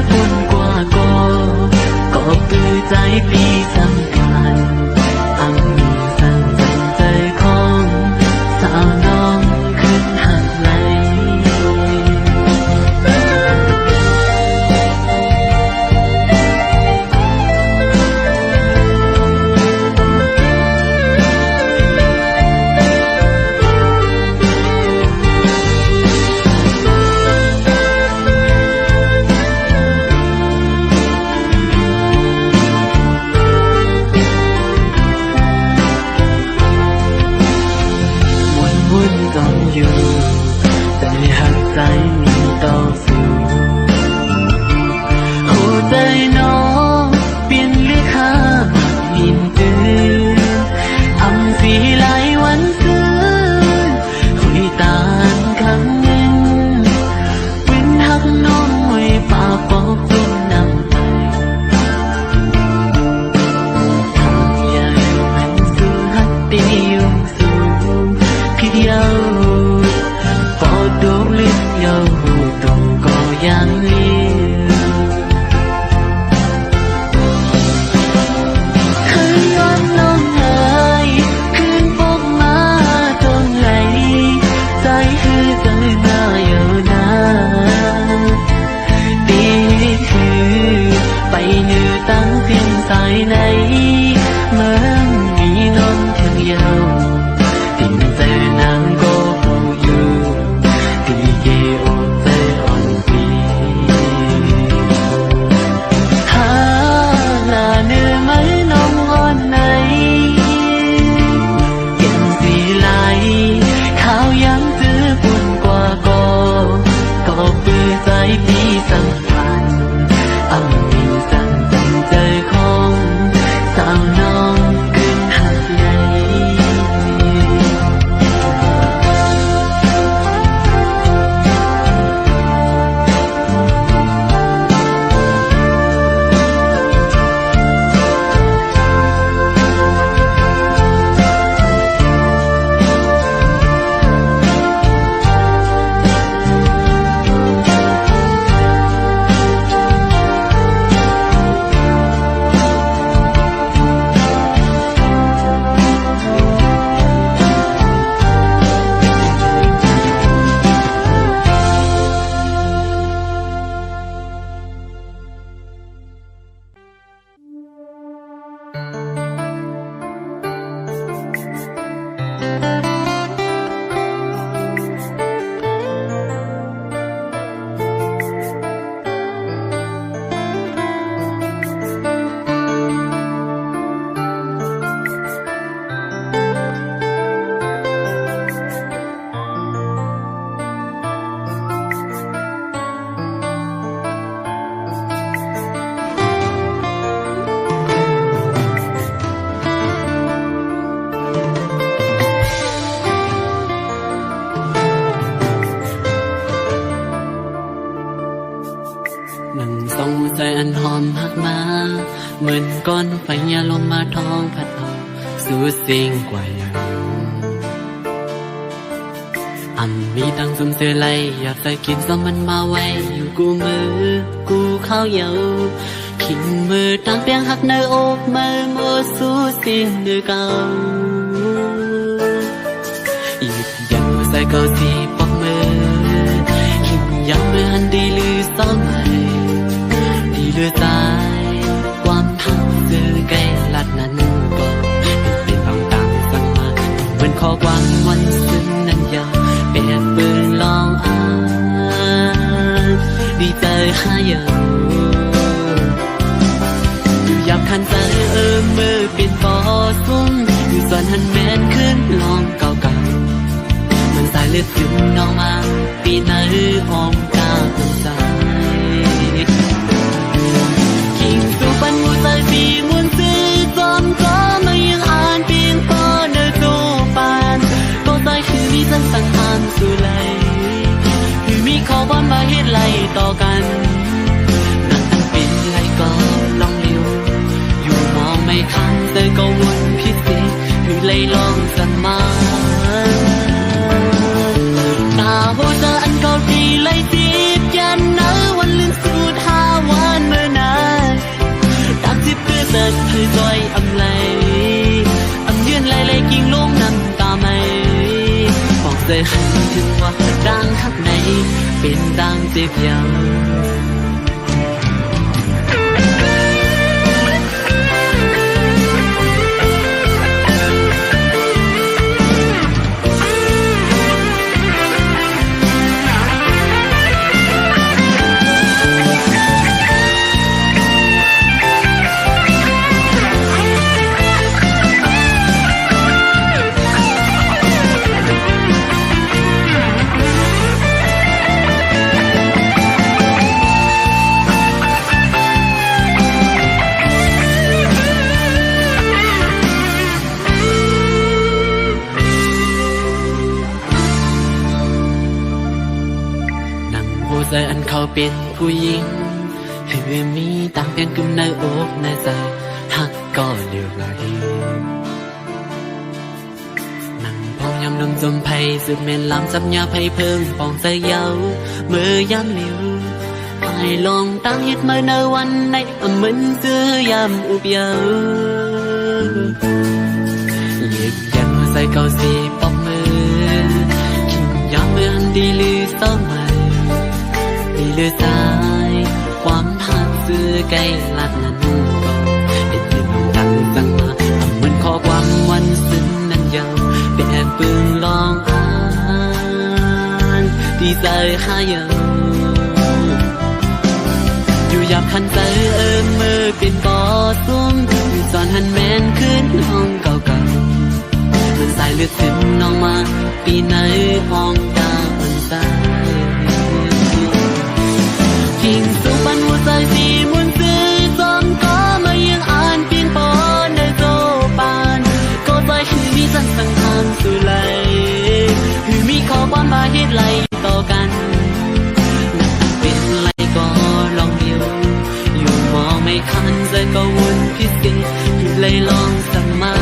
buồn qua có từ trái đi xăm cạn âm dần dần rơi không sao nonขึ้นหักไหลเหมือนก้อนไฟยาลมมาท้องพัดเอาสู่สิ่งกว่าอย่างมีตังซุ่มเสือไหลอยากใส่กินซ้ำมันมาไว้อยู่กูมือกูเข้าเยาขิงมือตั้งเปียงหักเนื้ออกมือมัวสู่สิ่งเดือเก่าหยิบยังใส่เกาสีปอกมือหิมยังมือหันดีลือซ้ำให้ดีลือตายความหักซื้อแก่ลัดนั้นก็เป็นเอาต่างสั่งมาเหมือนข้อความวันซึ้งนั้นยาวเปลี่ยนปืนลองอ่านดีใจหาอยู่อยากขันใจมือเป็นปอสุ่มอยู่ส่วนหันแมนขึ้นลองเก่าๆมันสายเลือดจึงน้องมาปีไหนอ้อมกาคนใจยิ่งสู่ปันมูใจปีมุนซื้อจอมก็มายังอ่านเพียงพอเนื้อจูปานก็ใจคือมีสันสังหารสู่ไหลคือมีข้อบอนมาเฮ็ดไหลต่อกันนั่นเป็นไรก็ลองเลี้ยวอยู่มองไม่ทันแต่ก็วนพิเศษคือเลยลองสันมาตาโหจะอันเก่าที่ไหลเสีย เสียยาวใจอันเขาเป็นผู้หญิงคือมีต่างเพียงกึ่มในอกในใจหักก็เดียวดีนั่งพองยำนมจมไผ่สุดเมนลำจับยาไผ่เพิ่งปองใจเยาเมื่อยามเหลียวไผ่ลองตั้งยึดเมื่อในวันในเหมือนเสื้อยามอุบเยาหยิบยันหัวใจเก่าสีปอกมือกินยามเมื่ออันดีลือเศร้าใหม่เลือสายความหักซื้อไกลลัดนั้นก็ได้ยินดังสั่งมาเหมือนข้อความวันซึ้งนั้นยาวเป็นแอบปืนลองอ่านที่ใจข้าเยาอยู่ยามคันใจมือเป็นปอสูงสอนหันแมนขึ้นห้องเก่าๆมันสายเลือดซึมน้องมาปีไหนห้องดาวอันสายทิ้งสุบันหัวใจสีมุนซื้อจอมก็มายังอ่านเพียงปอนในโจปานก็ใจคือมีสันสังทางสู่ไหลคือมีข้อความมาเหตุไหลต่อกันนักเป็นไหลก็ลองเดียวอยู่มองไม่คันใจก็วนพิเศษคือไหลลองสักมา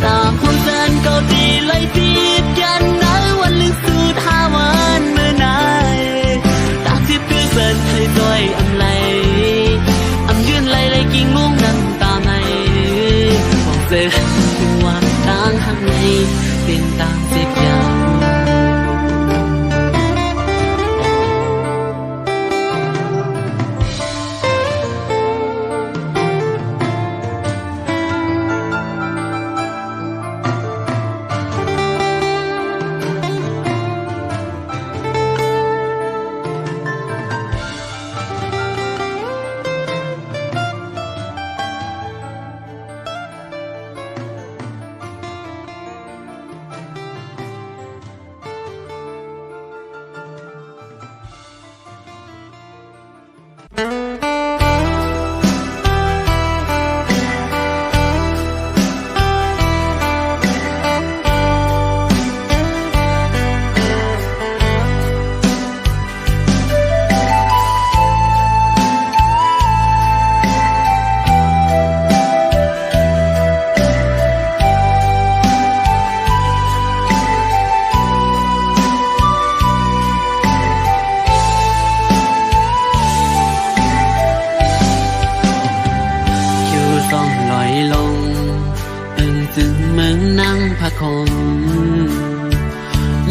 ตามคนเดินก็ดีไหลตีบกันนะวันลึกสุด5 วันให้ด้วยอำไลอำยืนไล่กิ่งงงน้ำตาไม่บอกเจอถึงวันต่างข้างในเป็นต่างเสียยาว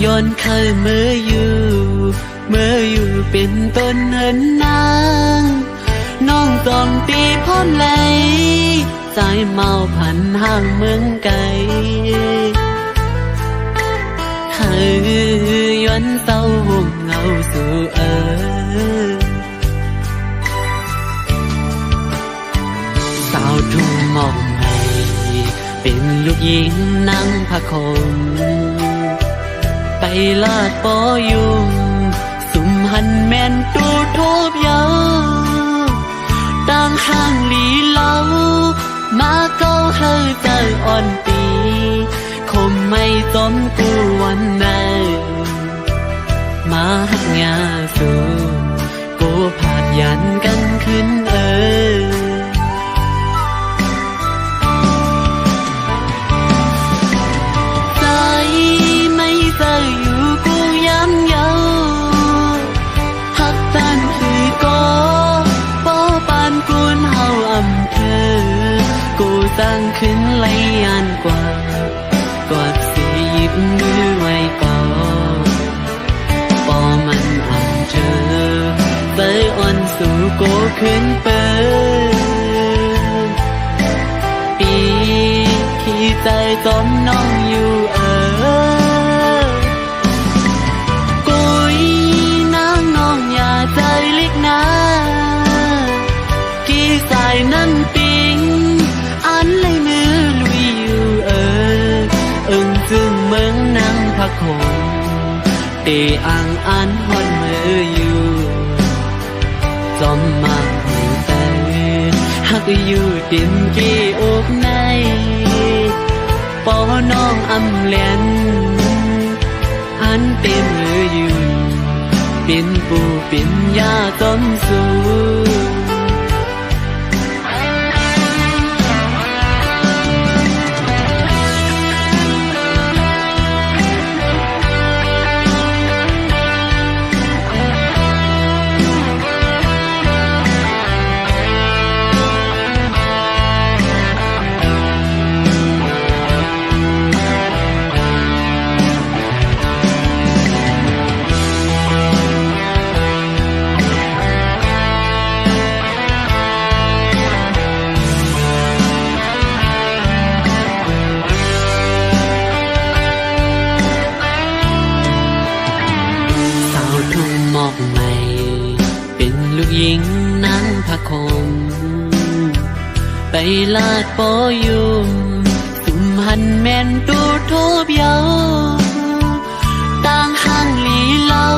ย้อนเคยเมื่ออยู่เป็นต้นเหินนางน้องจองตีพร้อมไหลสายเมาพันห่างเมืองไกลเคยย้อนเศร้าวงเงาสู่สาวทุ่งมองให้เป็นลูกหญิงนั่งพะคมไปลาดปอยุงสุ่มหันแม่นตูทูบเยาต่างห่างหลีเล่ามาเก้าเฮอใจอ่อนตีคมไม่จมกูวันไหนมาหักงาสู่กูผาดยันกันขึ้นตั้งขึ้นไหลอันกว่ากอดสีหยิบมือไว้ก่อน อ่อนสู่โกขึ้นเปิดปีที่ใจจอมน้องอยู่กุยนางน้องอย่าใจเล็กนะกี่สายนั่นปิงอันเลยมือลุยอยู่อึ้งจึงเมืองนางพักคงเตอ่างอันหอนมืออยู่จอมมาหูแต่หักอยู่ดินกี่อกในปอน้องอำเลียนอันเต็มมืออยู่เป็นปูเป็นยาต้มสูหญิงนั่งพะคมไปลาดปอยุมสุมหันแม่นตูโทบเยาต่างห่างลีเล่า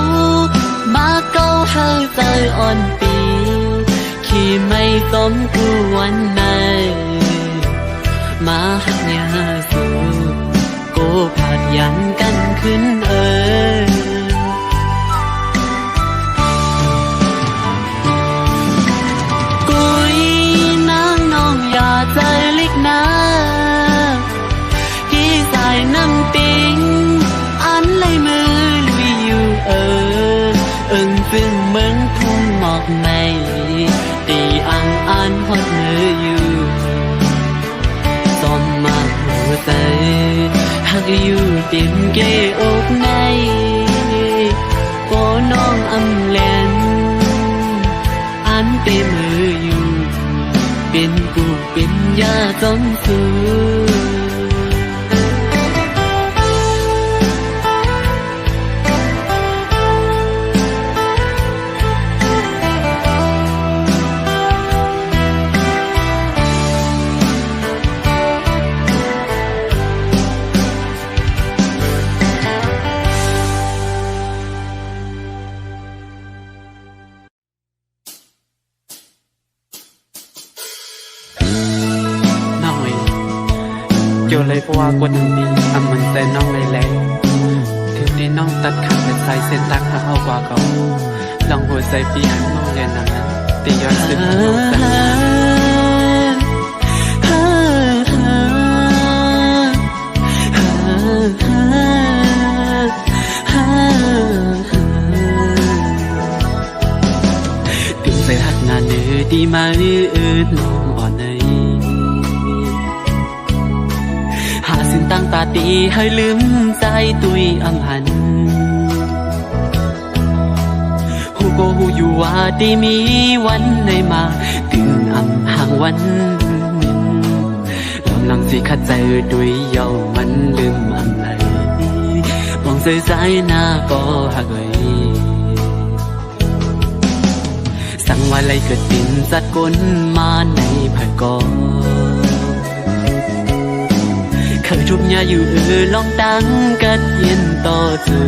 มาเก้าเฮาใจอ่อนปีขี่ไม่สมกูวันไหนมาหักยาสูโกผัดยันกันขึ้นใจเล็กนะกี่สายน้ำปิงอันเลยมือลุยอยู่อึ้งซึ่งเมืองทุ่งหมอกในตีอังอันหดมืออยู่ตอนมาหัวใจหักอยู่เต็มเกอกในโกน้องอำแลนอันเต็มมืออยู่เป็นกูเป็นยาจนสูโยเลยเพราะว่ากวนหนึ่งดีทำมันแต่น้องเลยแรงถึงที่น้องตัดขาดแต่ใส่เส้นตักหาเอากว่าเขาลองหัวใจปีหักน้องเรียนนำนั้นตีย้อนซึมน้องถึงใส่หักงานเนื้อดีมาน้องอ่อนเลยสิ้นตั้งตาตีให้ลืมใจตุยอำหันหูโกหูอยู่ว่าดีมีวันในมาถึงอำห่างวันกำลังสิขัดใจด้วยเยามันลืมอำไหลมองใจใจหน้าก็หักเลยสั่งว่าไรเกิดตินจัดก้นมาในภายกอเคยจุบยาอยู่ลองตั้งกัดเย็นต่อจู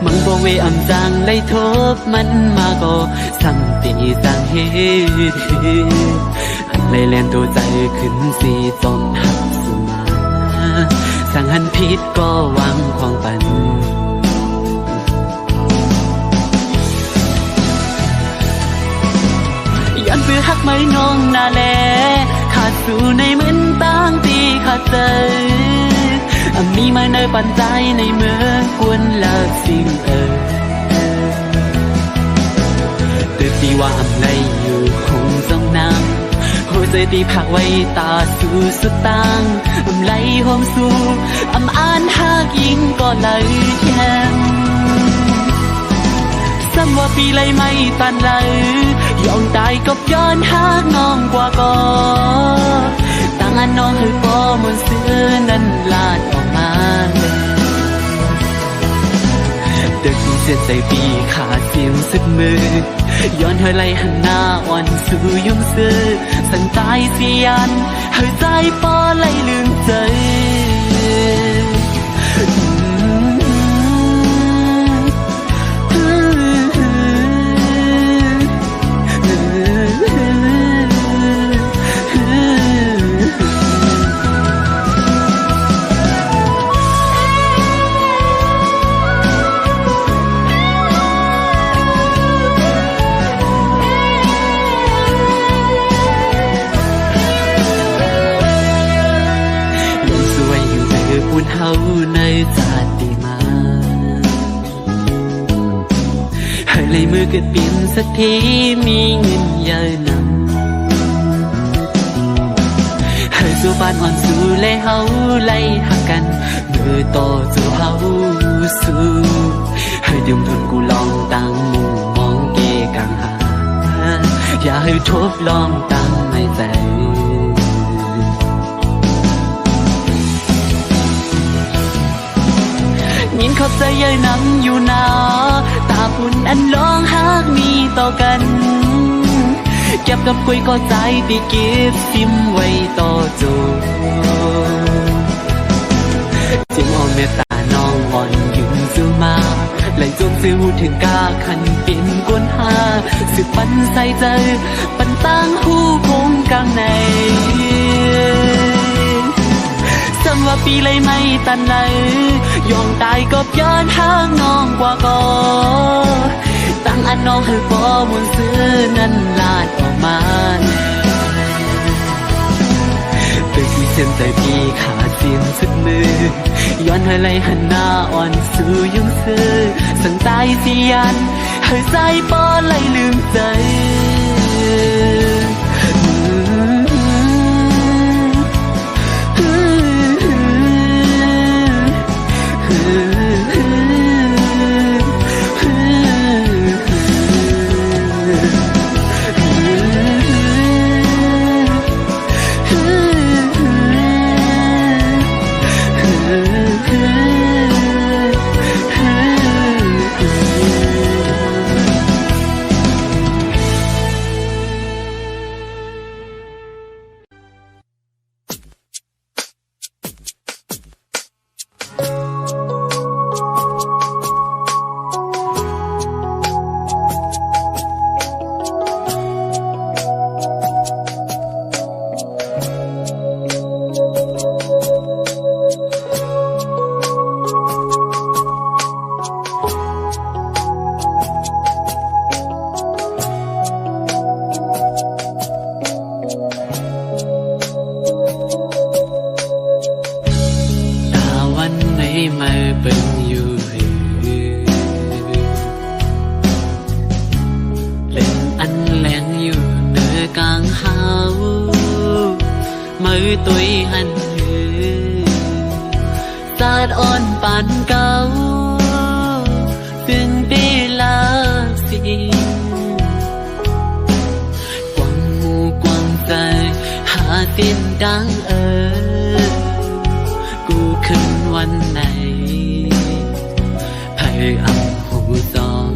มังบ่เวอำจังเลยทบมันมาก็สัมตีสังเหตุเลยแลนตัวใจขึ้นสีจอมหักสุมาสั่งหันผิดก็วางความปันยันเพื่อหักไม่น้องนาแลขาดสู่ในเหมือนตั้งตีขาดใจมีมาในปันใจในเมื่อกวนเลิกสิ่งเตือนตีว่าอำไรอยู่คงต้องนำหัวใจตีผักไว้ตาสู่สุดตังอำไรหอมสู่อ่านหากยิงก็เลยแทง ว่าปีไรไม่ตันเลยยอมตายกับย้อนหากน้องกว่าก่อตั้งอันน้องให้พอมนเสือนั้นลาดออกมาดึกเส้นใจปีขาดเสียงสุดมือย้อนเธอไล่หันหน้าอ่อนสู่ยุ่งซื้อสันตายเสียนเธอใจปอไล่ลืมใจเฮาในชาติมาให้เลยมือเกิดเปลี่ยนสักทีมีเงินเยอะนำให้สู่บ้านอ่อนสู่เลยเฮาไล่หักกันเมื่อต่อสู่เฮาสู่ให้เดิมทุนกูลองตั้งมุมมองเกกังหาอย่าให้ทบลองตั้งในใจยินขอบใจเย้ยนำอยู่นาตาปุ่นอันร้องหากมีต่อกันเก็บกับคุยก็ใจตีเก็บซิมไว้ต่อจูจึงเอาเมตตาน้องอ่อนยืนสู้มาไหลจงซื้อหูถึงกาขันเป็นกวนหาสืบปันใส่ใจปันตั้งหูคงกลางในจำว่าปีไรไม่ตันเลยยอมตายก็ย้อนหางน้องกว่าก่อตั้งอันน้องให้พอมนซื้อนั้นลาดออกมาตึกที่เส้นใจพี่ขาดเสียงสุดมือย้อนให้ไหลหันหน้าอ่อนสู่ยุ่งซื้อสันตายเสียนให้ใจปอไหลลืมใจตุยหันสาดอ่อนปานเก่าซึ่งปีลาสิกวางหูกวางใจหาสิ้นดังกูขึ้นวันไหนไผ่เอาหูสอง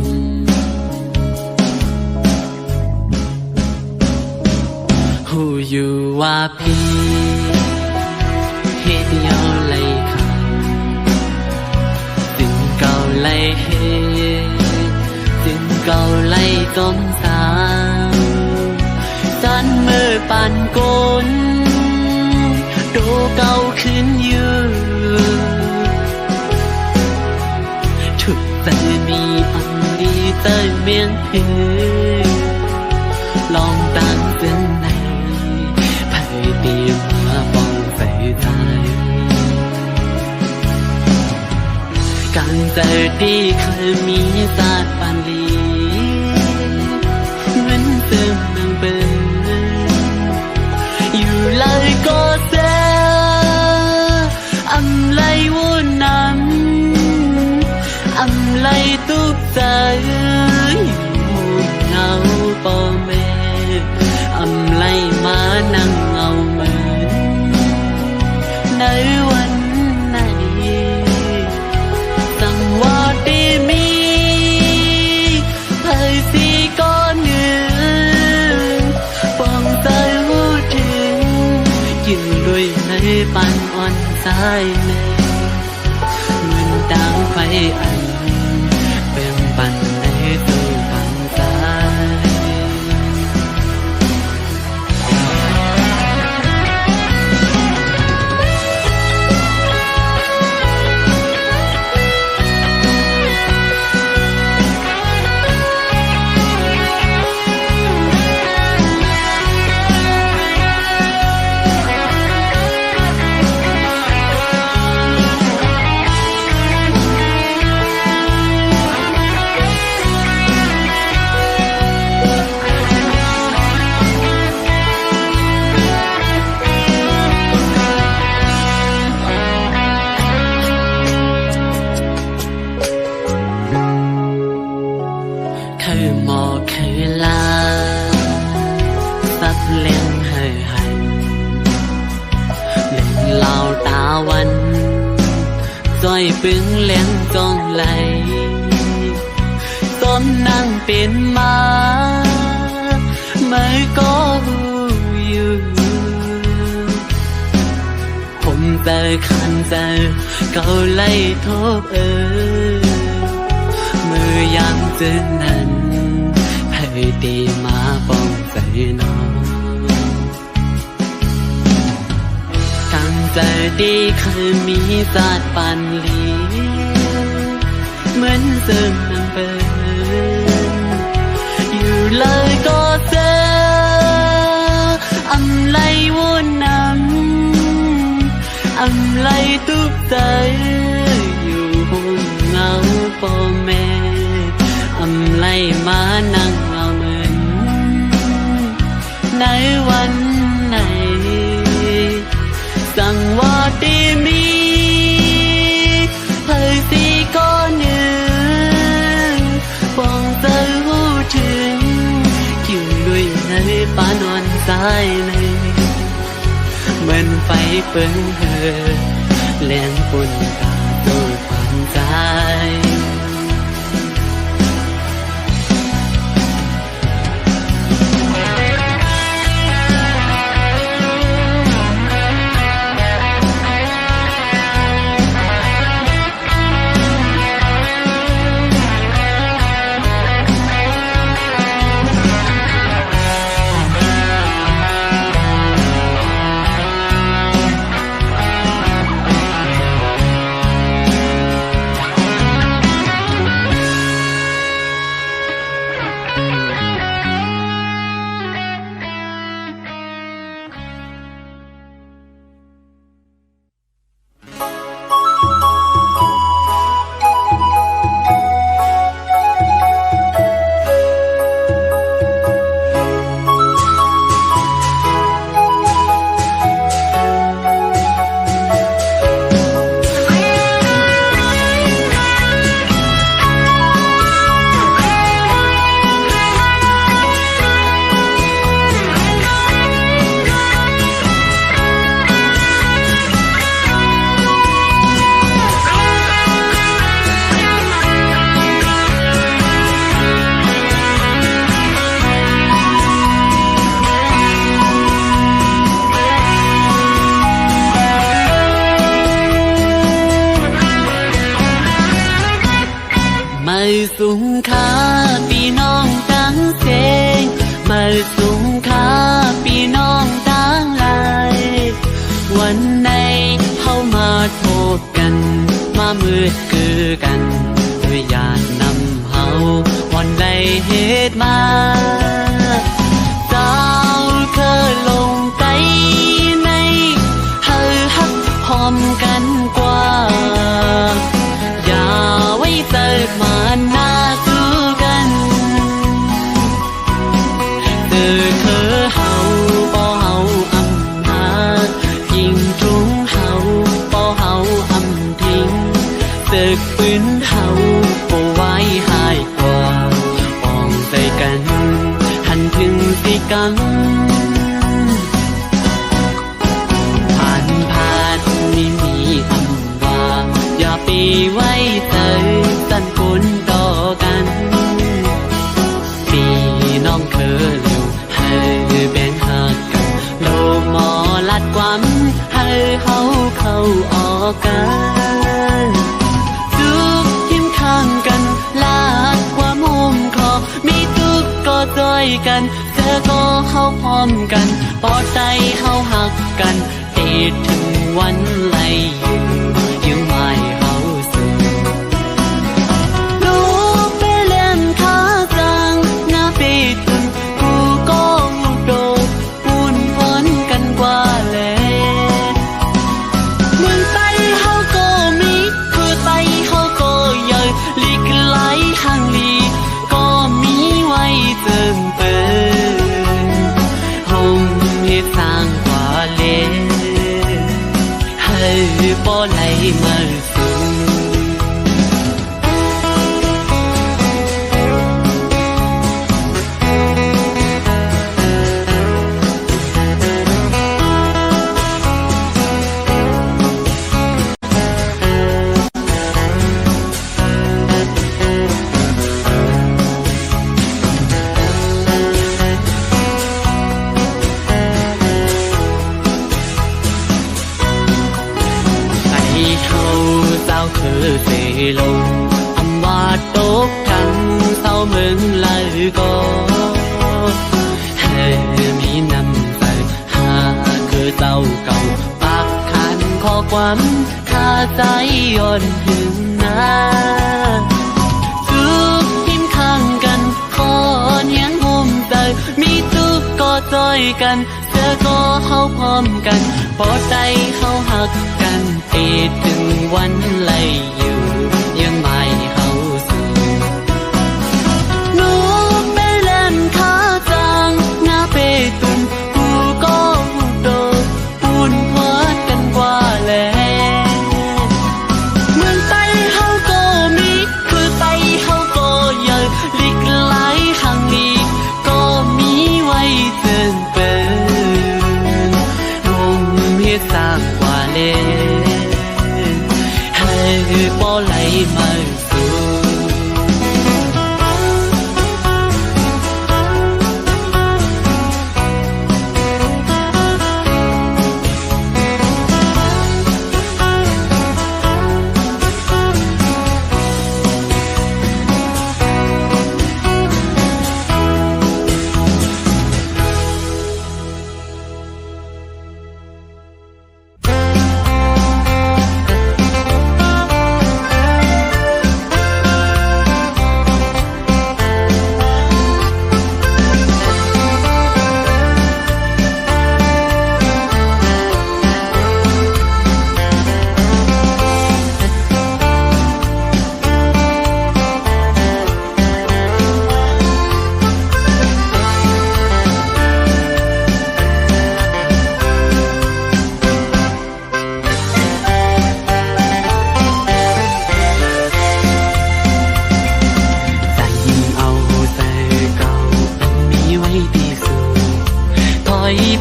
หูอยู่ว่าพี่เฮ็ดเดียวเลยค่ะจึงเก่าเลยเฮ็ดจึงเก่าเลยจมสาวจันมือปั่นกลโดเก่าขึ้นอยู่ทุกแต่มีอันดีเต้ยเมียงพื้นลองตั้งเป็นไหนไผ่ตีมาบองใส่ใจการเจอดีเคยมีศาสตร์ปานลีเหมือนเติมนางเบิอยู่เลยก็เสียอำไลวุ่นนำอำไลตุกใจ ปันอ่อนสายเลยเหมือนดาวไฟอันเป็นปันในตัวปันสาย คือหมอกคือลาสักเลี้ยงเฮยหันเลี้ยงเหล่าตาวันจ้อยปึงเลี้ยงจองไหลต้นนั่งเป็นมาเมื่อก็หูอยู่ผมเจอคันเจอเกาไล่ทบมือยังจึงนั้นให้ตีมาป้องใจน้องตั้งใจดีเคยมีศาสตร์ปันลีเหมือนเสื่อมน้ำเปินอยู่เลยก็เจออำไลวนน้ำอำไลตุบใจอยู่ห้องเงาพ่อแม่อำไลมานั่งเงาเหมือนในวันไหนสั่งว่าดีมีเผยสีก้อนหนึ่งฟองเจอหูถึงคิวลุยในป่านอนสายเลยเหมือนไฟเปิงเธอแรงปุ่นตาตัวความใจมาสูงค่าพี่น้องตั้งเสงมาสูงค่าพี่น้องตั้งหลายวันไหนเข้ามาโทบกันมามืดคือกันด้วยญาตินำเฮาวันใดเหตุมาเจ้าเคยลงใจในเฮาฮักพร้อมกันกว่าอย่าไว้เจอมาหน้าสู้กันเธอเฮาบ่เฮาอำนาจยิงตรงเฮาบ่เฮาอำทิ้งศึกปืนเฮาบ่ไว้หายกว่าป้องใจกันใ วยกันเธอก็เข้าพร้อมกันปอดใจเข้าหักกันติดถึงวันไหลอยู่ยังไม่เข้าสู่รู้ไปเล่นขาจังหน้าไปตุนกูก็หูโดปุ่นพ้นกันกว่าแลเมืองไต้เฮาก็มีคือไต้เฮาก็ใหญ่ลีกไหลห่างลีก็มีไว้เจิงเปินห้องเฮ็ดสร้างกว่าเลให้บ่ไหลมาสู่คือเสลงอำว่าตกทั้งเศร้าเมืองลายก็ให้มีนำใจหาคือเจ้าเก่าปากคันข้อความคาใจย่อนถึงนาทุกทิมข้างกันขอเนียงห่มใจมีทุกก็จอยกันเธอก็เข้าพร้อมกันปอดใจเข้าหักกันติดถึงวันไหลอยู่ยังไม่เข้าสู่หนูไปเล่นขาจังหน้าไปตุนกูก็หูโดปุ่นพอดกันกว่าแลเมืองไต้เฮาก็มีคือไต้เฮาก็ใหญ่ลีกไหลห่างลีก็มีไว้เจิงเปินวงเฮ็ดสร้างกว่าเลให้บ่ไหลมาสู่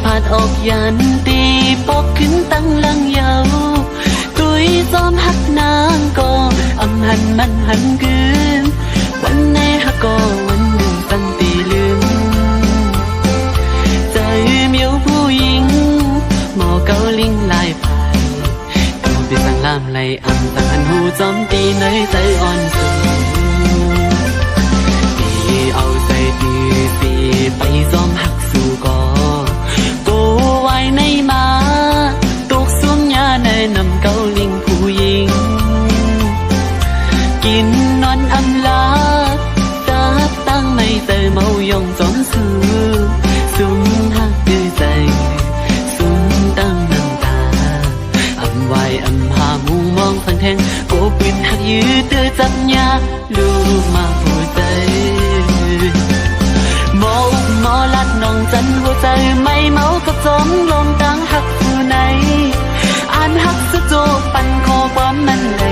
พัดออกยันตีปกขึ้นตั้งลังยาวตุยซ้อมหักนางก็อำหันมันหันคืนวันไหนหักก็วันหนึ่งตั้งตีลืมใจเมียวผู้หญิงหมอเกาลิงลายพายก็ไปสั่งลามไล่อำตั้งหันหูจอมตีในใจอ่อนสูตีเอาใจตีสีไปซ้อมหักสู่ก็ไว้ในมาตกสวมยาในนำเกาลิงผู้หญิงกินนอนอำลาจับตั้งไม่เจอเมายองจอมสู้สุมหักดื้อใจสุมตั้งน้ำตาอำไว้อำหามุงมองฟังแทงโกปืนหักยืดเตือจับยาลูกมาหัวใจหมออุกหมอลัดน้องจันหัวใจไม่เมากับจมลงตั้งหักผู้ไหนอ่านหักสะโจปันคอความมันแหล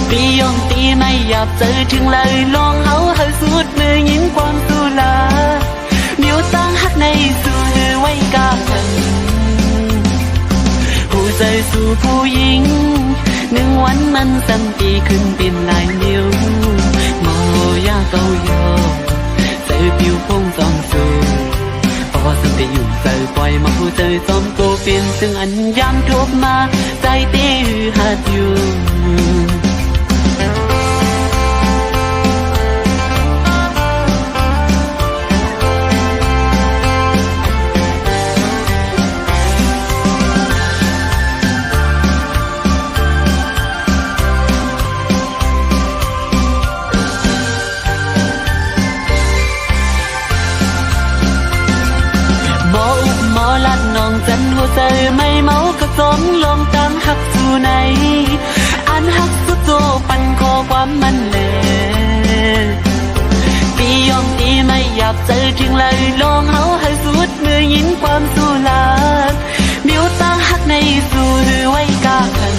ปียองตีไม่หยาบเจอถึงเลยลองเฮาให้สุดมือยิงความสุลาเดี๋ยวตั้งหักในสู่หือไว้กากันหัวใจสู่ผู้หญิงหนึ่งวันมันสันตีขึ้นเป็นลายนิ้วหมอยาเกาโยใจผิวพงจอมสูเพราะว่าสันติอยู่ใจปล่อยมาผู้ใจจอมโกเปลี่ยนซึ่งอันยามทุบมาใจตีหือหัดอยู่ เจอไม่เมาก็จงลองตั้งหักสู่ไหนอันหักสุดโตปันขอความมันแลปียองตีไม่อยากเจอถึงเลยลองเฮาให้สุดมือยินความสู่ลามิวตั้งหักในสู่หรือไว้กากัน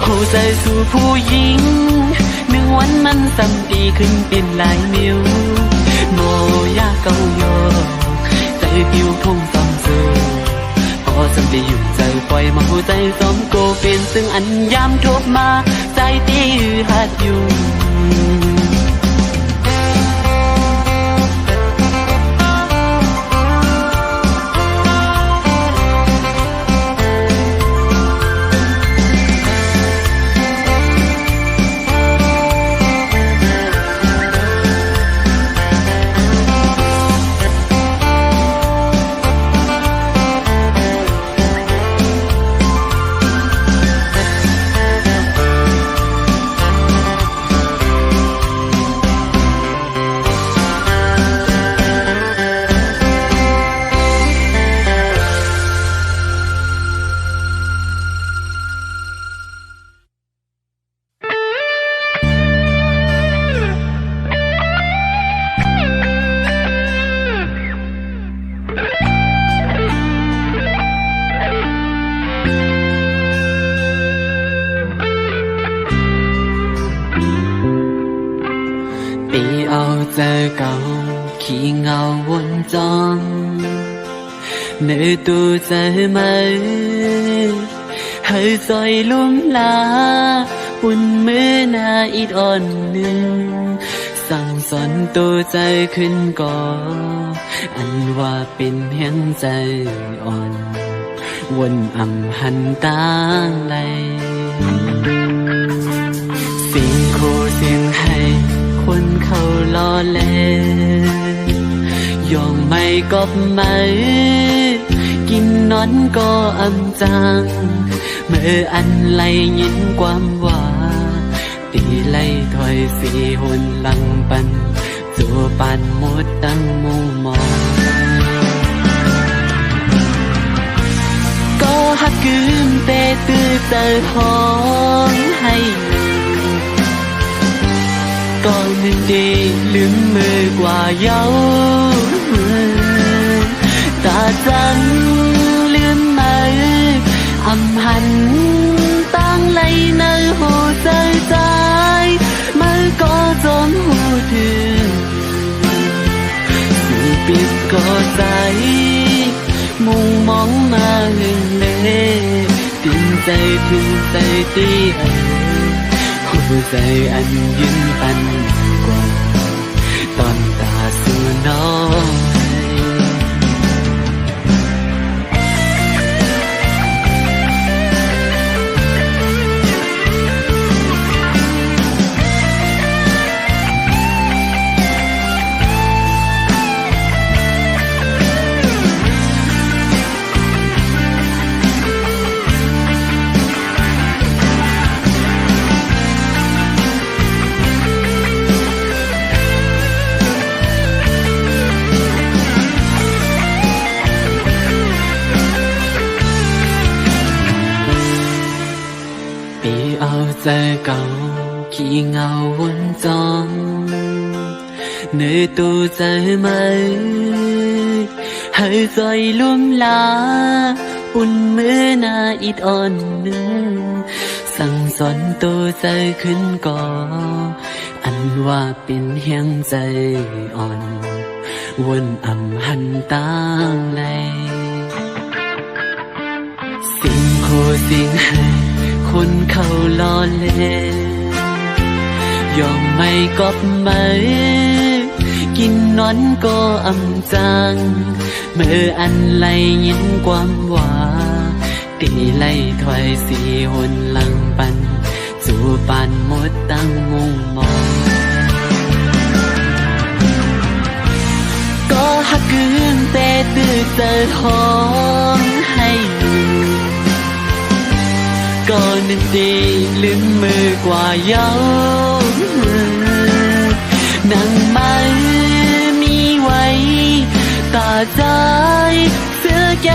หูใจสู่ผู้หญิงหนึ่งวันมันซ้ำดีขึ้นเป็นหลายมิวโมยาเกาโยใจผิวพงซ้ำสู่พอซ้ำดีอยู่ใจปล่อยมาหัวใจซ้อมโกเป็นซึ่งอันยามทบมาใจตีหัดอยู่เจอเก่าขี้เงาวนจองเนื้อตัวใจไหมให้ซอยลุ่มลาปุ่นมือหน้าอีดอ่อนหนึ่งสั่งสอนตัวใจขึ้นก่ออันว่าเป็นเพียงใจอ่อนวนอำหันต่างไหลสิ่งคู่สิ่งให้คนเขาล้อเล่นยองไม่กบไม่กินนอนก็อำจังเมื่ออันไล่ยินความว่าตีไล่ถอยสีหุ่นหลังปันจัวปานหมดตั้งมุงมองก็หักกืมเตะตื้อเจอห้องให้ก่อนหนึ่งดีลืมมือกว่าเย้าตาจังลืมมืออำหันตั้งไหลในหัวใจใจมือก็จมหัวถึงสู่ปิดก็ใจมุ่งมองมาหึงเล่ตินใจถึงใจตีหัวใจอันยืนปันกว่าตอนตาสู่น้องใจเก่าขี้เงาวนจองเนื้อตัวใจไหมให้ใจลุ่มลาปุ่นมือหน้าอิดอ่อนหนึ่งสั่งสอนตัวใจขึ้นก่ออันว่าเป็นเฮียงใจอ่อนวนอำหันต่างไหลสิ่งคู่สิ่งให้คนเขาล้อเล่นยอมไม่กบไม่กินนอนก็อำจังเมื่ออันไล่ยินความว่าตีไล่ถอยสีหนหลังปันจูปานหมดตั้งมุงมองก็หักกืนเตะตื้อเจอห้องให้ก็นึกดีลืมมือกว่าเย้านั่งไม่มีไว้ตาใจเสื้อแก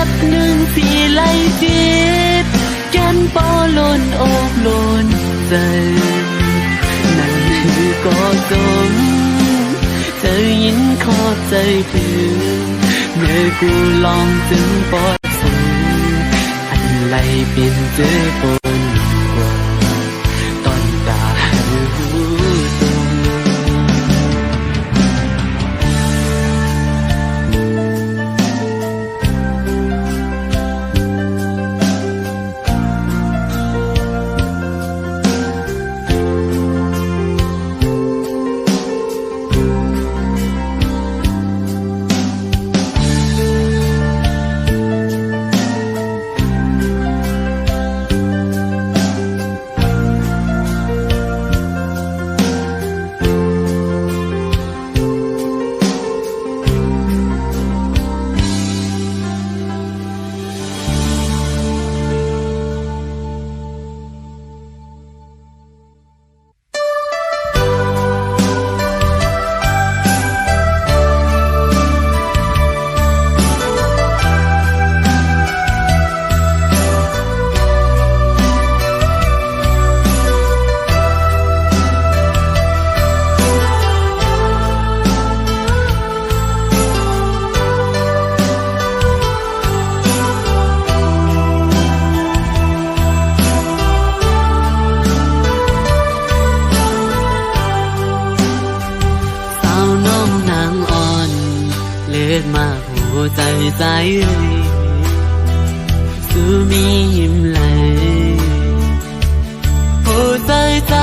นอกล้นใจนั่นคือก็จมเธอยินขอบใจถึงเมื่อกูลองถึงปอดสูงอันไรเป็นเจอปนกว่าตอนตาหูตรงมาหัวใจใจสูมีหิมไหลหัวใจใจ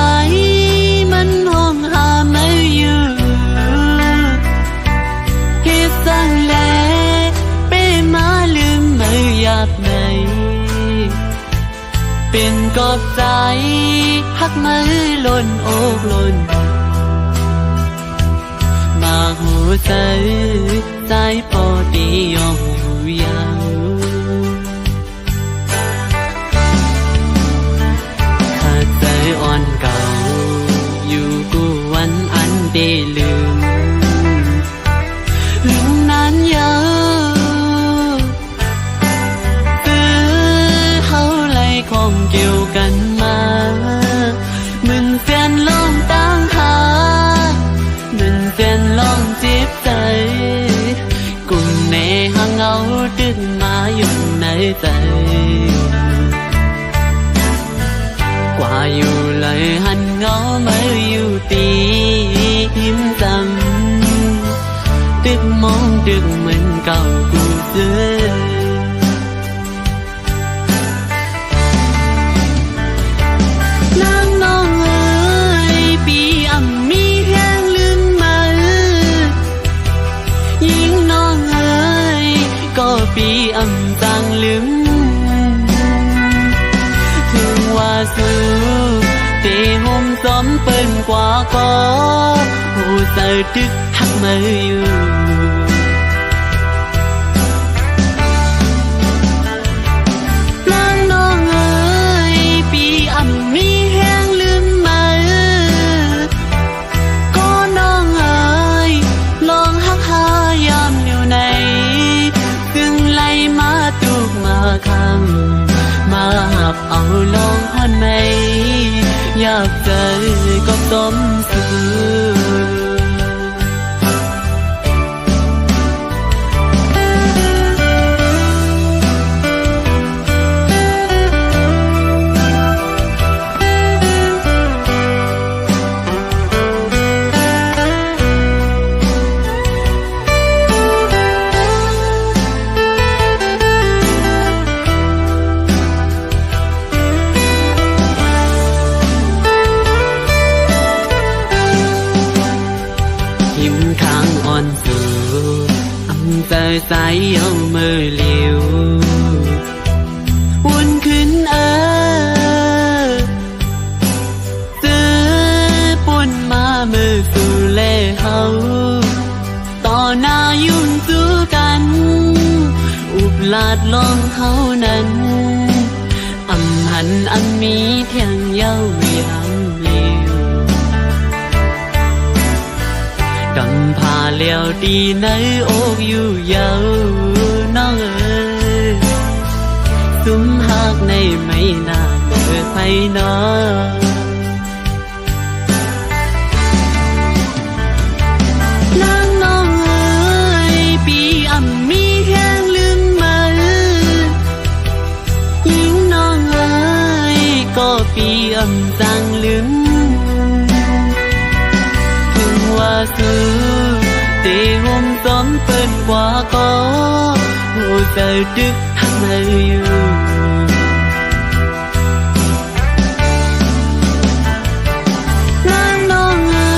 มันห้องหาไม่อยู่คิดสั่งแลเป้มาลืมไม่อยากไหนเป็นกอบใจหักมือล้นอกล้นมาหัวใจใจพอดียอมอยู่ยาวถ้าใจอ่อนเก่าอยู่กูวันอันได้ลืมนั้นยาวคือเฮาไล่ของเกี่ยวกันมามึงแฟนลองตั้งหามึงแฟนลองเจ็บใจกุมในหางเอาดึงมาอยู่ในใจกว่าอยู่เลยหันเงาไม่อยู่ตีหิมจำดึกมองดึกเหมือนเก่ากูเจอนางน้องเอ๋ยปีอ่ำมีแห้งลืมมายิงน้องเอ๋ยก็ปีอ่ำจางลืมถึงว่าสู้เตะห่มซ้อมเปิ้นกว่าก็หูเสือดึกหักมืออยู่นางน้องเอ๋ยปีอ่ำมีแห้งลืมมาก็น้องเอ๋ยลองหักหายามอยู่ในซึ่งไล่มาตุกมาคำมาหับเอาลองฮอนไหมอยากเจอก็ต้มสู้ใจใสเอามือเลี้ยววนขึ้นซื้อปุ่นมามือสู่เล่เฮาต่อหน้ายุ่งสู้กันอุบลาดลองเฮานั้นอำหันอำมีเพียงเย้ายำเลี้ยวกำพาเลี้ยวดีในอกอยู่ยาวน้องเอ๋ยสุมหักในไม่นานเกิด ไผนอนางน้องเอ๋ยปีอ่ำมีแห้งลืมมันหญิงน้องเอ๋ยก็ปีอ่ำจังลืมถึงว่าซื้อเตหมสมเปิ้นกว่าก็หูเจอดึกทำไมอยู่นางน้องเอ๋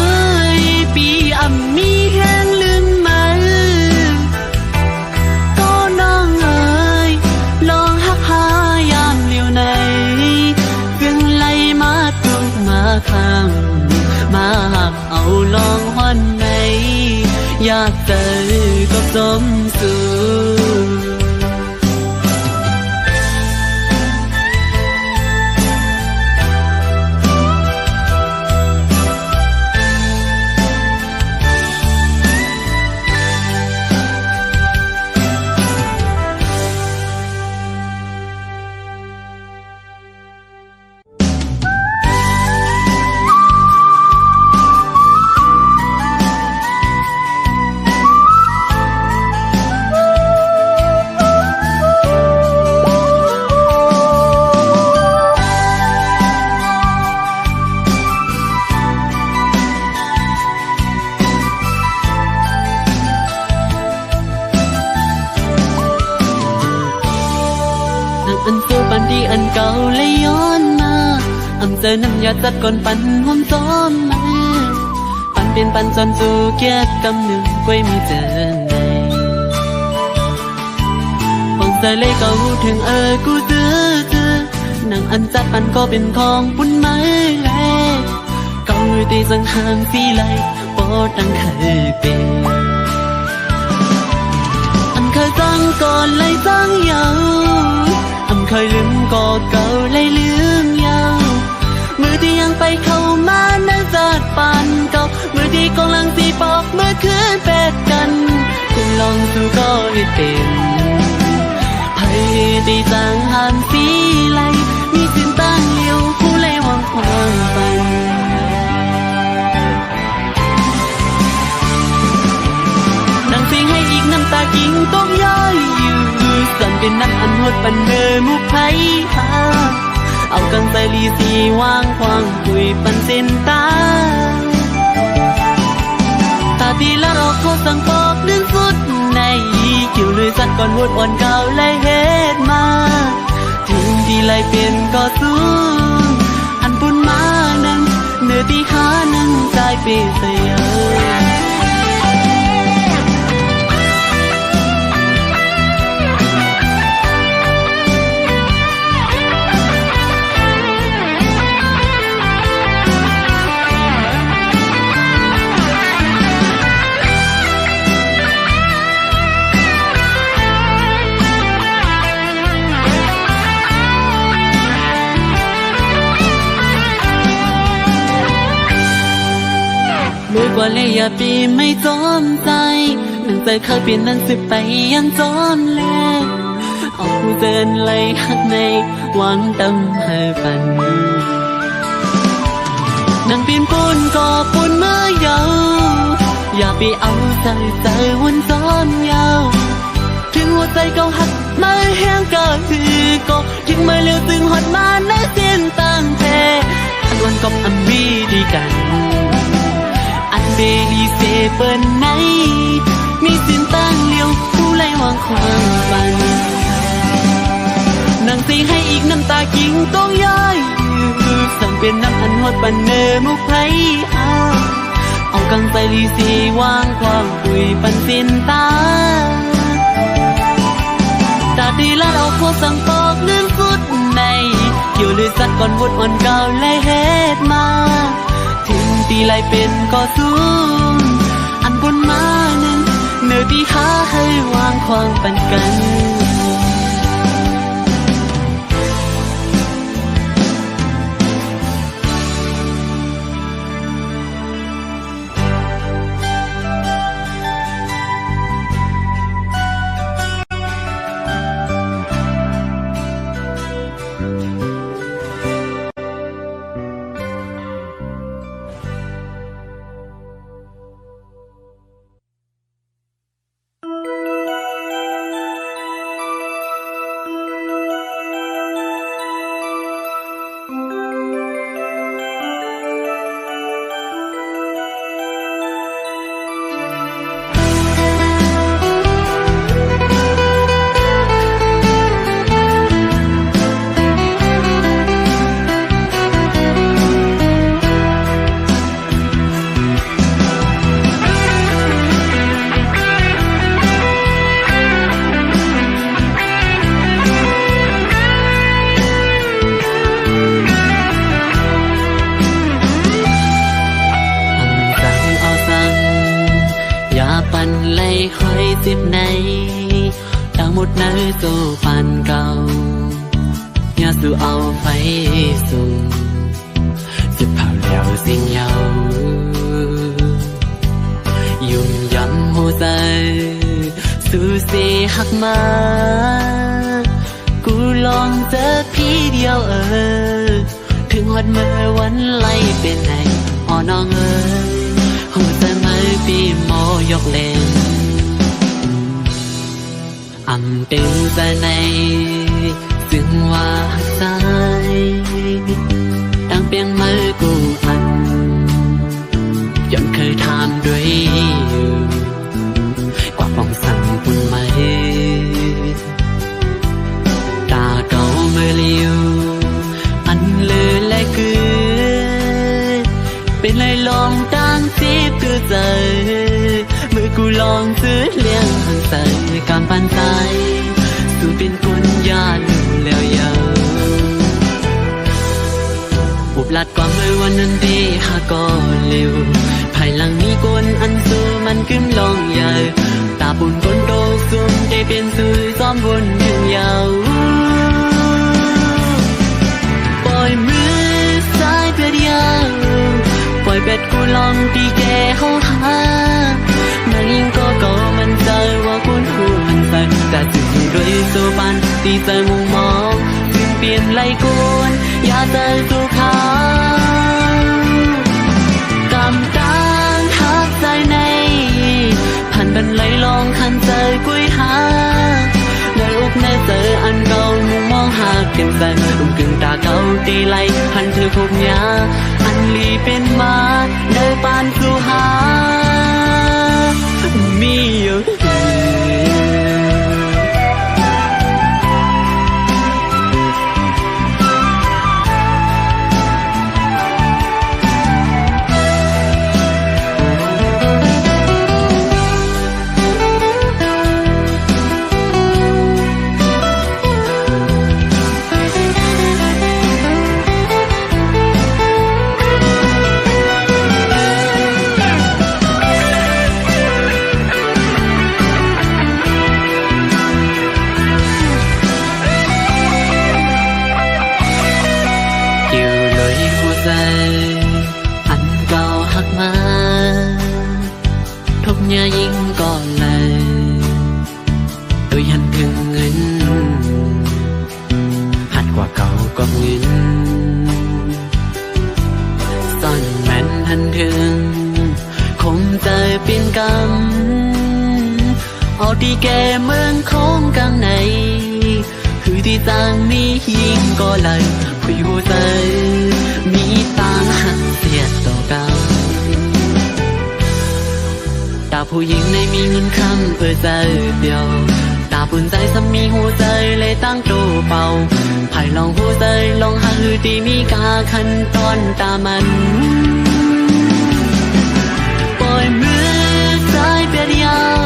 ยปีอ่ำมีแห้งลืมมันก็น้องเอ๋ยลองหักหายามเหลียวในซึ่งไหลมาตุกมาคำมาหักเอาลองหวันในอยากเจอก็สมสู่อันสู้ปันที่อันเก่าเลยย้อนมาอำเจอน้ำยาจัดก่อนปันหอมซ้อมมาปันเป็นปันจนสู่เกียรติกำหนึ่งกล้วยมีเจอในฟองใจเลยก็รู้ถึงกูเจอหนังอันจัดปันก็เป็นของปุ่นไม้แลเก่าตีสังหางสีไหลปอดังเคยเป็นอันเคยจังก่อนเลยจังยาวเคยลืมก็เก่าเลยลืมยาวมือที่ยังไปเข้ามานั่นจัดปานเก่ามือที่กำลังสีปอกเมื่อคืนเป็ดกันคุณลองสู้ก็ให้เป็นไผ่ตีจางหันสีไหลมีสิ้นตั้งเลี้ยวผู้ไล่วางความฝันนั่งเสียงให้อีกน้ำตากิ่งต้องย้อยอยู่สั่นเป็นน้ำอันหดปันเดิมุกไผ่หาเอากังใส่ลีสีวางควางคุยปันเส้นตาตาตีละเราเขาสั่งปอกดึงสุดในคิวเลยสัดก่อนวดอ่อนเก่าเลยเฮ็ดมาถึงที่ไรเป็นก็สู้อันปุ่นมานั้นเนื้อตีขานั้นใจเปเสียมือกว่าเลยอย่าปีไม่จอมใจหนังใจเคยเปลี่ยนนั้นสิไปยังจอนแล้วเอาผู้เดินไล่หักในหวังตำให้ปันนั่งปีนปูนก็ปูนเมื่อยาวอย่าไปเอาใจวันจอนยาวถึงหัวใจก็หักมาแห้งก็คือก็ถึงไม่เร็วตึงหดมาในเส้นตั้งแท้อันวันกับอันวีดีกันเบลีเซเปิ้นไหนมีสิ้นตั้งเลี้ยวผู้ไล่วางความฝันนั่งสีให้อีกน้ำตากิ่งต้องย้อยสั่งเป็นน้ำอันหดปันเนมุกไผ่เอากังใส่ลีสีวางความคุยปันสิ้นตาตาดีละเราโคสั่งปอกเลื่อนสุดในเกี่ยวเลยสัดก่อนวดอ่อนเก่าเลยเฮ็ดมาถึงตีไรเป็นก็สู้อันบนมานั้นเนื้อที่ขาให้วางความปันกัน lấy khói dịp này đang một nơi dù bàn cầu nhà dù ao phải dùng dịp hào leo xin nhau dùng dặm hồ dài su xì hắc maกูลองเจอพี่เดียวถึงหดมือวันไล่เป็นไหนอ๋อน้องหัวใจมือปีโมยกเล่นตึงใจในซึ่งว่าใจตั้งเพียงมือกูพันย้อนเคยทำด้วยกว่าปองสั่งปุ่นไหมตาเก่าเมื่อเลี้ยวอันเลือและคือเป็นเลยลองตั้งสิบคือใจเมื่อกูลองซื้อเลี้ยงหันใจการปันใจสู่เป็นคนยาลูแล้วยาวอุบลัดกว่าเมื่อวันนั้นที่หาก็เร็วภายหลังมีคนอันสู้มันขึ้นลองใหญ่ตาปุ่นคนโตซุ่มได้เป็นสื่อซ้อมวนถึงยาวปล่อยมือซ้ายเพียเดียวปล่อยเบ็ดกูลองตีแกเข้าหานางยิงก็มันใจว่าคุณคู่มันใจแต่สิ่งที่ด้วยโซปันตีใจมุงมองซึ่งเปลี่ยนไหลกูนอย่าใจสู้เขากำตังทักใจในผ่านบันไหลลองคันใจกุยหาในอกในเจออันเก่ามุงมองหาเก็บใจลุ่มกึ่งตาเก่าตีไหลหันเธอพบยาอันลีเป็นมาเดินปานสู่หามีอยู่อันเก่าหักมาทบยายิ่งก่อนเลยโดยหันถึงเงินหัดกว่าเก่าก็เงินซ่อนแม่นหันถึงคงจะเป็นกรรมเอาที่แกเมืองคงกลางในคือที่จางนี้ยิ่งก็เลยคุยหัวใจมีต่างหักเสียต่อกันตาผู้หญิงในมีเงินคำเพื่อใจเดียวตาปุ่นใจซ้ำมีหัวใจเลยตั้งโตเป่าภายลองหัวใจลองหาหือที่มีกาขั้นตอนตามันปล่อยมือใจเปียเดียว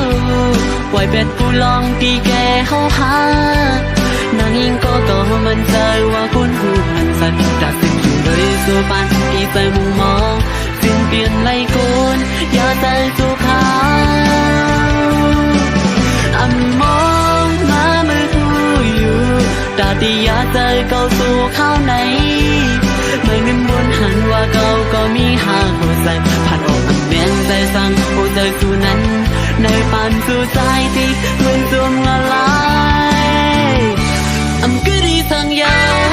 ปล่อยเป็ดกูลองตีแกเข้าหานางยิงก็มันใจว่าคุณหูหันสัตว์จากสิ่งอยู่โดยสุปันที่ใจมุงมองสิ้นเปลี่ยนไหลโกนอย่าใจสู้เขามองมาเมื่อทูอยู่ตาดีอย่าใจเก่าสู้เข้าไหนเมื่อเงินบนหันว่าเก่าก็มีหาหัวใจผ่านออกแม่นใจสั่งหัวใจสู้นั้นในปานสู่ใจที่เหมือนจมละลายcứ đi thằng giàu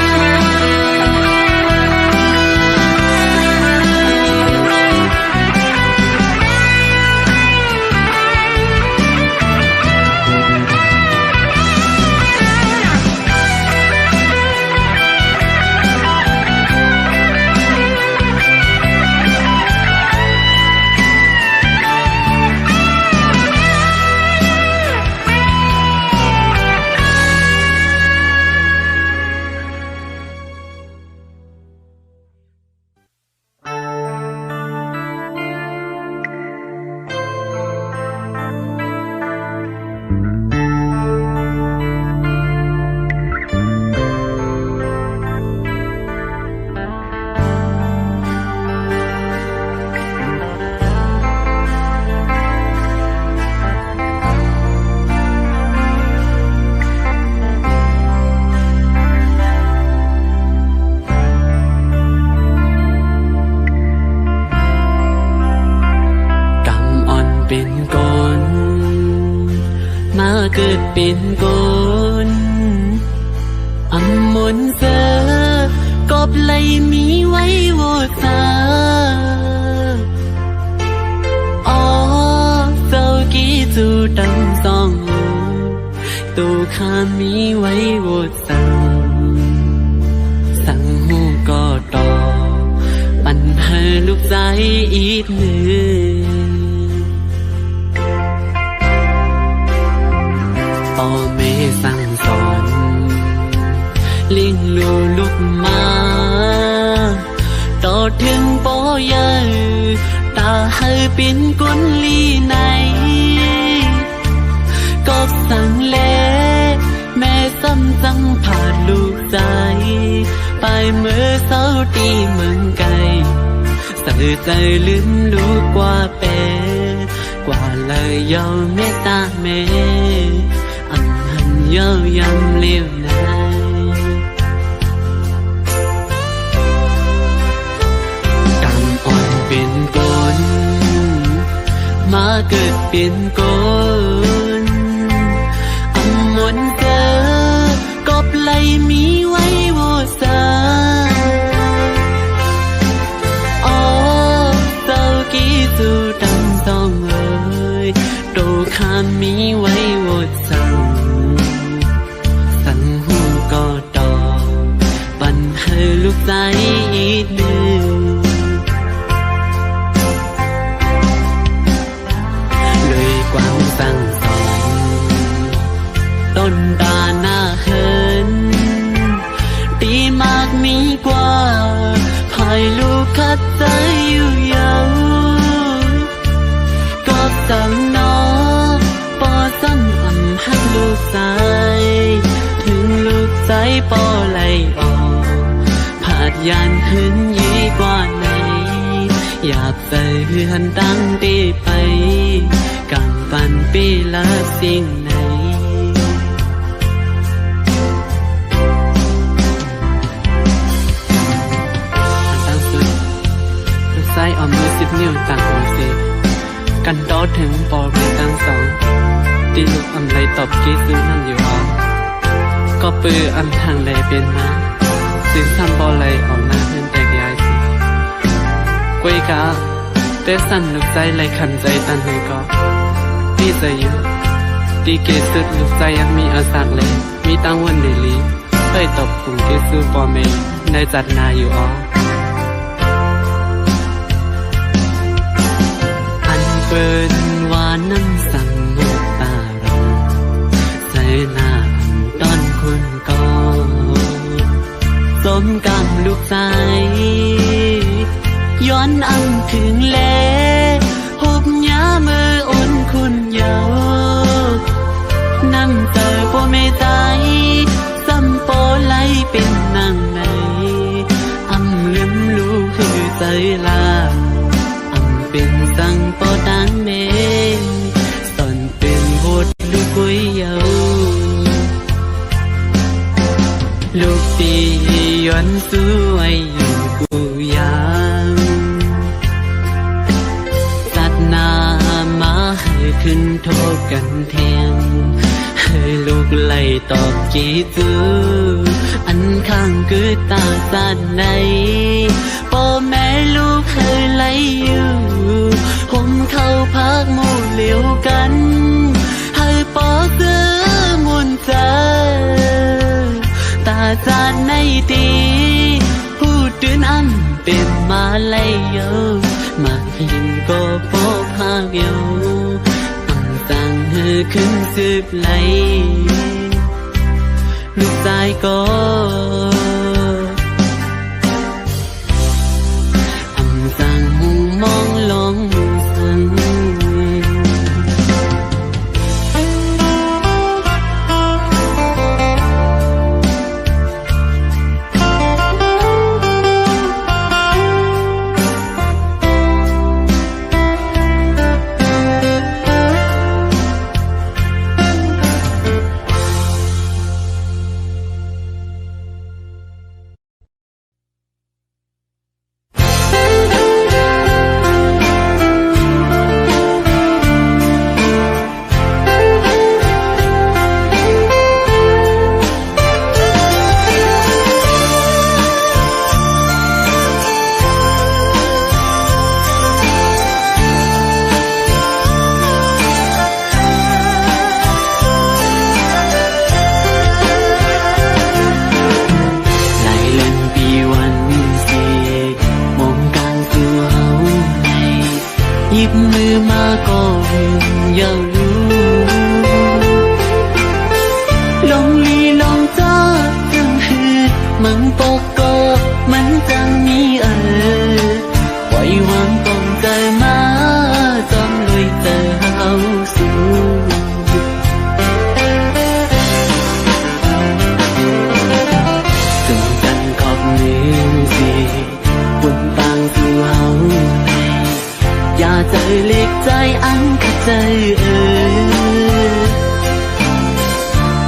เป็นกนมาเกิดเป็นกนอำมนเสอกอบไหลมีไว้โวตาอ๋อเจ้ากี้จูดังสองตูข้ามีไว้โวสังสังหูก็ต่อปัญหาลูกใจอีกหนึ่งพ่อแม่สั่งสอนเลี้ยงลูกมาต่อถึงปอยาตาให้เป็นกุนลีไหนก็สั่งแลแม่ซ้ำจังผ่านลูกใจไปเมื่อเศร้าตีเมืองไกลใส่ใจลืมลูกกว่าเปกว่าเลยยอมเมตตาแม่อำหันเย้ายำเลี้ยวไหนกำอ่อนเป็นกนมาเกิดเป็นกนอำมนเจอกอบไหลมีไว้โวสาอ๋อเจ้ากี้จูดังสองโตข้ามีไว้โวสังสังหูก็ต่อปัญหาลูกใจอีกหนึ่งเลยความสั่งสอนต้นตาหน้าเหินตีมากมีกว่าภายลูกคัดใจอยู่ยาวก็สั่งน้องปอซ้ำอ่ำให้ลูกใจถึงลูกใจปอไหลออกผาดยานหึนยีกว่าไหนอยากใส่เฮือนตั้งตีไปกันปันปีละสิ่งไหนใส่ออมมือ10 นิ้วต่างหัวเสกันโตถึงปอเรียตั้งสองตีลูกอำไรตอบกี้ซื้อนั่นอยู่อ๋อก็ปืออำทางใดเป็นมาสินทำบอไหลออกหน้าเพื่อนแตกยายสิกวยกะเตสั่นลูกใจไหลขันใจตันให้ก็พี่ใจอยู่ตีเกสุดลูกใจยังมีอาสักเลยมีตั้งวันเดลีเคยตบกลุ่มเกซูปอเมย์ได้จัดนาอยู่อ๋อเปิดว่าน้ำสั่งมุกตาเราใส่หน้าต้นคุณก็สมกำลูกใจย้อนอังถึงแลหบยาเมื่ออ่อนคุณเยาว์น้ำเจอพ่อไม่ใจซ้ำโปไหลเป็นนางไหนอำลืมลูกคือใจลาเป็นสังปอดังเมงตอนเป็นบทลูกกุยเยาลูกปีย้อนสวยอยู่กูยังสัตนามาให้ขึ้นโทษกันเทียงให้ลูกไล่ตอบจีจืออันข้างคือตาสัตในพ่อแม่ลูกเคยไล่อยู่ผมเข้าพักหมู่เหลียวกันให้ปอซื้อมุนเจอตาจานในตีพูดตื่นอันเป็นมาไล่เยอะมาหินก็พอพากเยาอังตังเธอขึ้นสืบไหลลูกใจก็มองลงสัง หยิบมือมาก็ยังรู้ลงลีลงจ้าจังหืดมังปกก็มันจังมีปล่อยวางตรงใจมาจอมเลยเจอเฮาสู่ซึ่งกันขอบมือสิบุญตางสู่เฮาในอย่าเจอเล็กใจอันกะใจ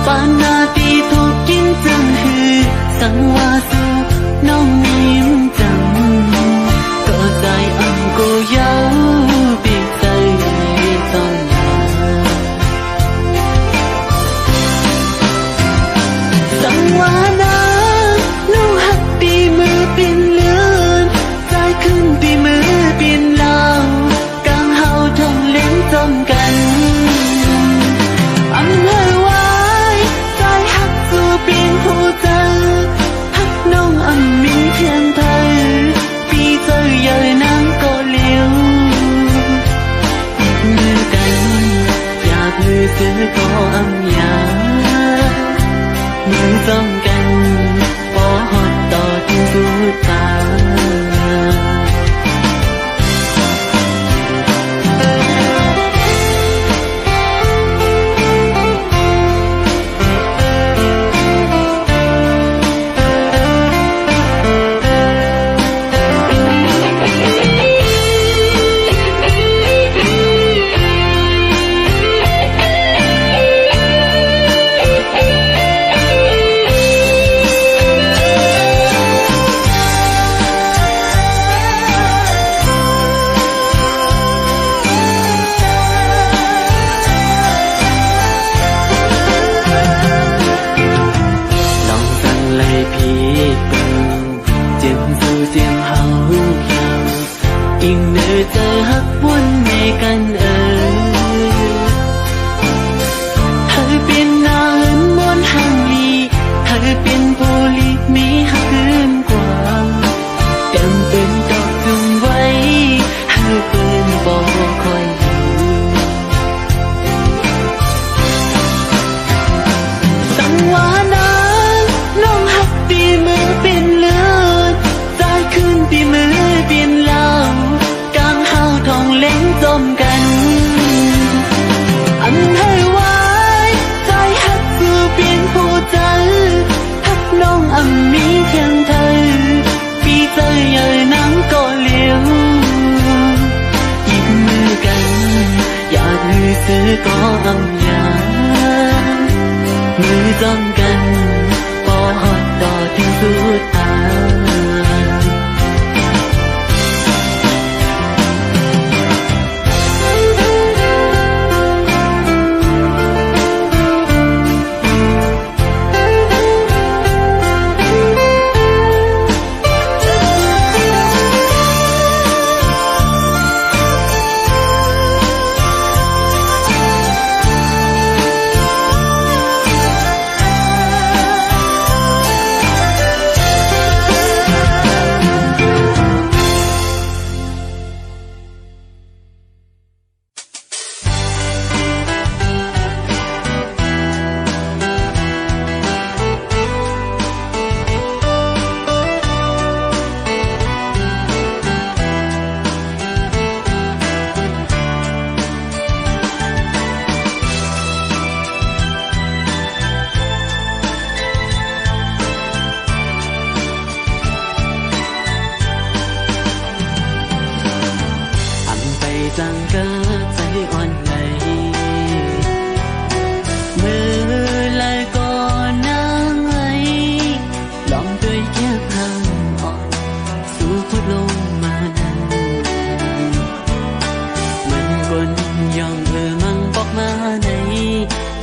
ปานนาตีถูกกินจังหือสังวาสู่น้องมีมจังก็ใจอันก็เย้าปีกใจตอนนาสังวานาน้องหักปีมือเป็นเลือนใจขึ้นปีมือเป็นลาวกลางเฮาทองเล่นจมกันอันเฮวายใจหักสู่เปลี่ยนหูเจอหักน้องอันมีเพียงเธอปีเจอเยอะน้ำก็เลี้ยวมือกันอยากมือซื้อก็อำยามือจ้องกันพอหอดต่อถึงสุดตายิ่งเนื้อเจอหักวนในกันเธอเป็นนาหืนมวนห่างลีเธอเป็นโพลีมีหักคืนกว่าเต็มเป็นดอกจุงไว้เธอเป็นบอกคอยอยู่สังวานาน้องหักตีมือเป็นเลือดใจขึ้นตีมือเป็นลาวทองเล่นจมกันอันให้ไว้ใจหักสู่เปลี่ยนผู้ใจหักน้องอันมีเพียงเธอปีเจอเยอะนังก็เลี้ยวหยิบมือกันอยากมือซื้อก็อำยามือจ้องกันพอหอดต่อถึงสุดตาจังเกิดใจอ่อนไหลมือเลยก่อนนางไอลองด้วยแค่ทางอ่อนสู่พุทธลงมานั้นมันกลย่องมังบอกมาใน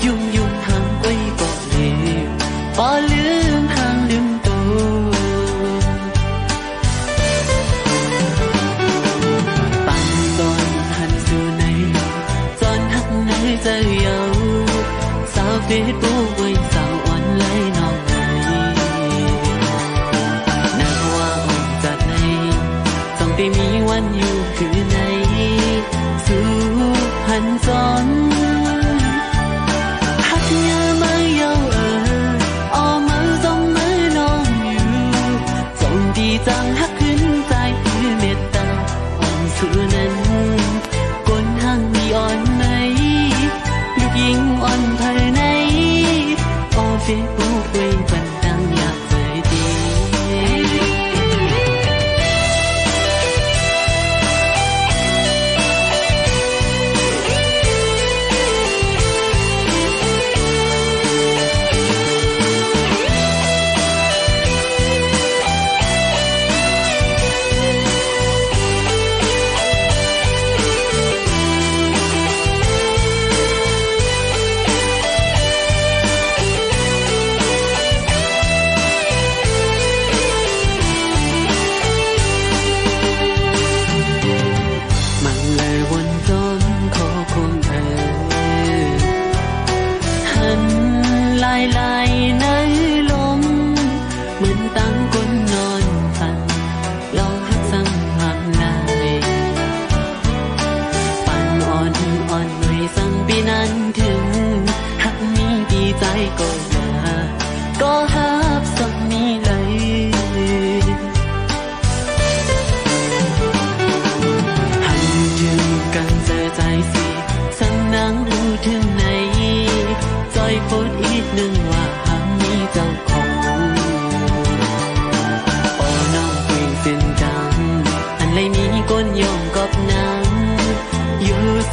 ยุ่งทางไว้ก็เลี้ยวพอลืมทางลืมตัวใจเยาสาวเฟซบุ๊กไว้สาวออนไลน์น้องไหนนักว่าออกจากไหนต้องได้มีวันอยู่คืนไหน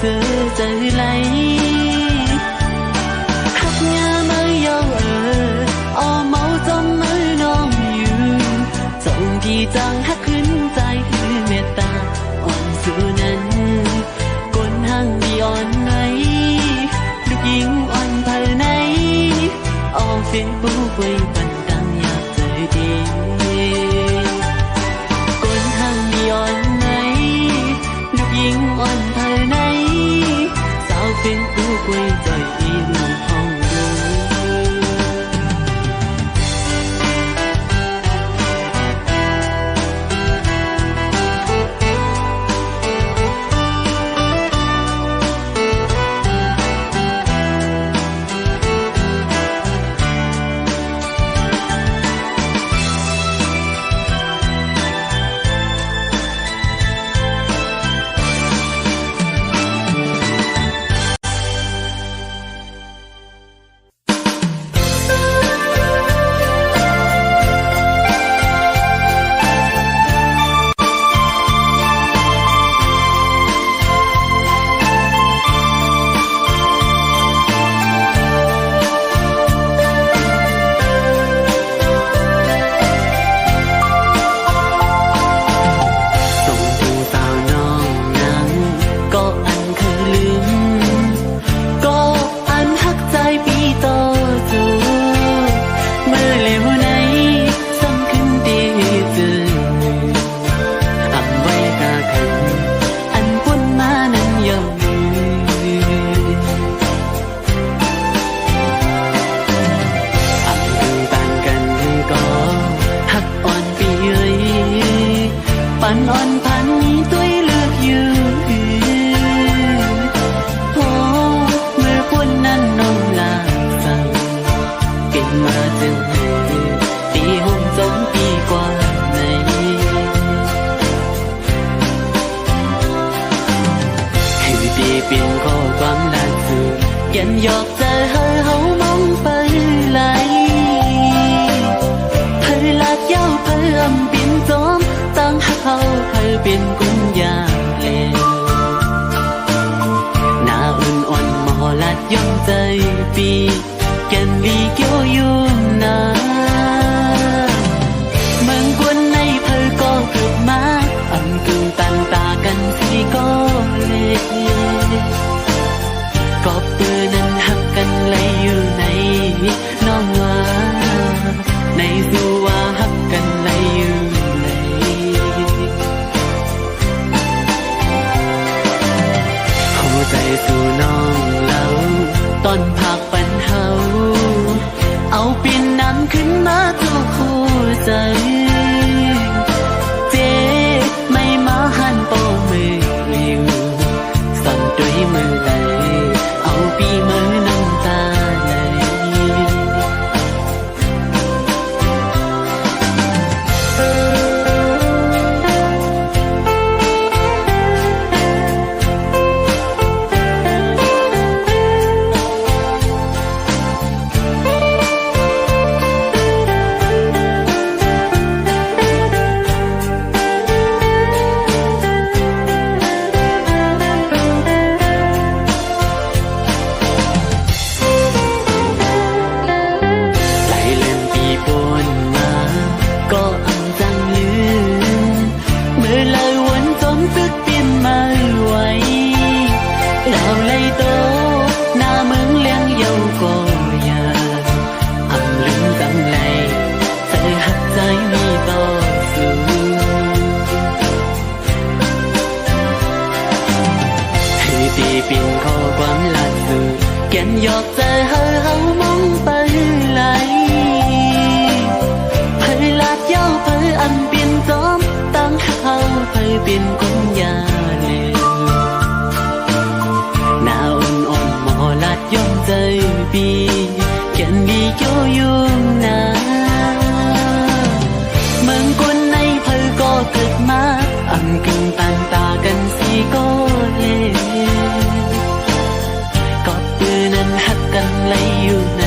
จอใจไหลหักยามือยาวเอาเมาจำมือน้องอยู่ส่งที่จังหักขึ้นใจคือเมตตาอ่อนสู่นั้นก้นห้างดีอ่อนไหนลูกหญิงอ่อนภายในออกเฟซบุ๊กไว้ปันดังอยากเจอดีก้นห้างดีอ่อนไหนลูกหญิงอ่อนภายในสาวเฟซบุ๊กไว้จอยอีหนุ่มห้องดู กันหยอกใจเฮาเฮามองไปไหลเธอลากยาวเพิ่มเปลี่ยนจอมตั้งหักเฮาเธอเป็นกุญยาเลวหน้าอุ่นอ่อนมอลัดย่อมใจปีแก่นลีเกี่ยวอยู่นาเมืองกวนในเธอก็เกิดมาอ่ำกึ่งตันตากันสีก็เลยก็ปืนนั้นหักกันเลยอยู่ในน้องว่าในสู่ว่าหักกันเลยอยู่ในหัวใจสู่น้องเราตอนพักปันเฮาเอาปีนนั้นขึ้นมาทุกหัวใจเจ๊ไม่มาหันโปมือริวสั่นด้วยมือไหลเอาปีมือน้ำตาไหลเป็นข้อความล่าสุดแก่นหยอกใจเฮาเฮามองไปไหลเผยลาดยาวเผยอันเปลี่ยนจอมตั้งเฮาเผยเป็นกุญยาเลวหน้าอ่อนอ่อนหมอลาดย่อมใจปีแก่นดีเกี่ยวอยู่นาเมืองกวนในเผยก็เกิดมาอันกึ่งตันตากันสีก็เลวกันเลยอยู่ใน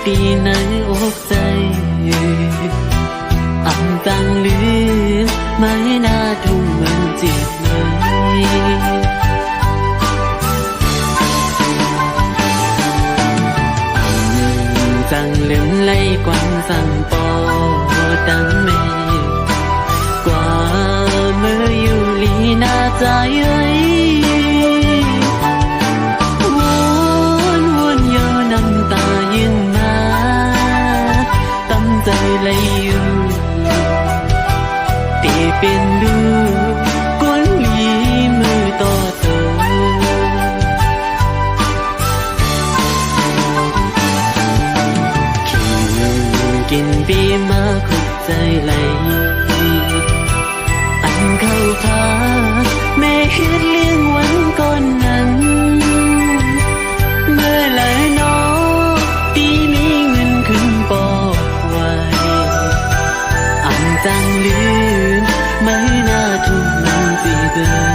ปีในอกใจอันจังลืมไม่น่าทุ่มมันจิตเลยจังลืมไล่กวางสั่งปอดังเมกว่าเมื่ออยู่ลีน่าใจเอ้ยวนอยู่น้ำตายิ่งมาตั้งใจเลยอยู่ตีเป็นดูก้นลีมือต่อเธอกินปีมาขุดใจไหลอันเข้าพาแม่เฮ็ดเลี้ยงวันก่อนนั้นเมื่อไหร่น้อตีมีเงินขึ้นบอกไว้อันจังลืมไม่น่าทุ่มมันจีเดิน